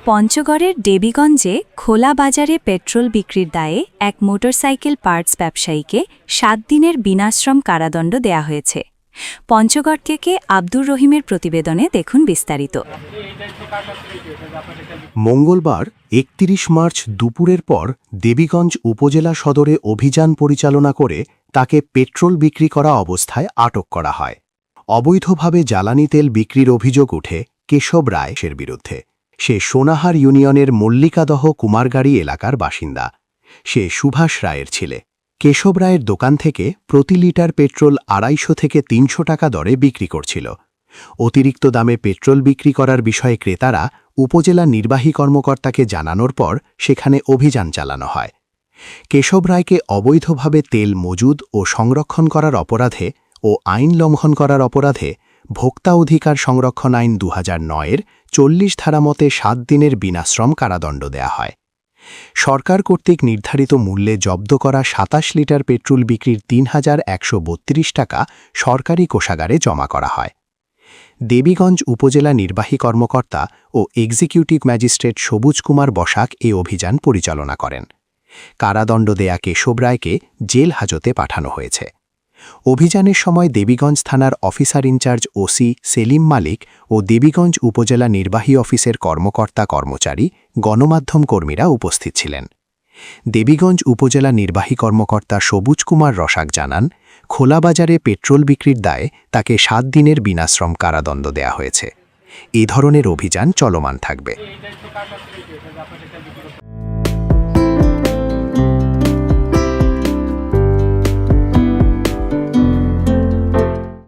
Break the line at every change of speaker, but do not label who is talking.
পঞ্চগড়ের দেবীগঞ্জে খোলা বাজারে পেট্রোল বিক্রির দায়ে এক মোটরসাইকেল পার্টস ব্যবসায়ীকে ৭ দিনের বিনাশ্রম কারাদণ্ড দেয়া হয়েছে। পঞ্চগড় থেকে আব্দুর রহিমের প্রতিবেদনে দেখুন বিস্তারিত।
মঙ্গলবার ৩১ মার্চ দুপুরের পর দেবীগঞ্জ উপজেলা সদরে অভিযান পরিচালনা করে তাকে পেট্রোল বিক্রি করা অবস্থায় আটক করা হয়। অবৈধভাবে জ্বালানি তেল বিক্রির অভিযোগ উঠে কেশব রায়ের বিরুদ্ধে। সে সোনাহার ইউনিয়নের মল্লিকাদহ কুমারগাড়ি এলাকার বাসিন্দা। সে সুভাষ রায়ের ছেলে। কেশব রায়ের দোকান থেকে প্রতি লিটার পেট্রোল ২৫০ থেকে ৩০০ টাকা দরে বিক্রি করছিল। অতিরিক্ত দামে পেট্রোল বিক্রি করার বিষয়ে ক্রেতারা উপজেলা নির্বাহী কর্মকর্তাকে জানানোর পর সেখানে অভিযান চালানো হয়। কেশব রায়কে অবৈধভাবে তেল মজুদ ও সংরক্ষণ করার অপরাধে ও আইন লঙ্ঘন করার অপরাধে ভোক্তা অধিকার সংরক্ষণ আইন ২০০৯-এর ৪০ ধারা মতে ৭ দিনের বিনাশ্রম কারাদণ্ড দেয়া হয়। সরকার কর্তৃক নির্ধারিত মূল্যে জব্দ করা ২৭ লিটার পেট্রোল বিক্রির ৩,১৩২ টাকা সরকারি কোষাগারে জমা করা হয়। দেবীগঞ্জ উপজেলা নির্বাহী কর্মকর্তা ও এক্সিকিউটিভ ম্যাজিস্ট্রেট সবুজ কুমার বসাক এ অভিযান পরিচালনা করেন। কারাদণ্ড দেয়া কেশব রায়কে জেল হাজতে পাঠানো হয়েছে। অভিযানের সময় দেবীগঞ্জ থানার অফিসার ইনচার্জ ওসি সেলিম মালিক ও দেবীগঞ্জ উপজেলা নির্বাহী অফিসের কর্মকর্তা কর্মচারী, গণমাধ্যম কর্মীরা উপস্থিত ছিলেন। দেবীগঞ্জ উপজেলা নির্বাহী কর্মকর্তা সবুজ কুমার রসাক জানান, খোলা বাজারে পেট্রোল বিক্রির দায়ে তাকে ৭ দিনের বিনাশ্রম কারাদণ্ড দেয়া হয়েছে। এ ধরনের অভিযান চলমান থাকবে।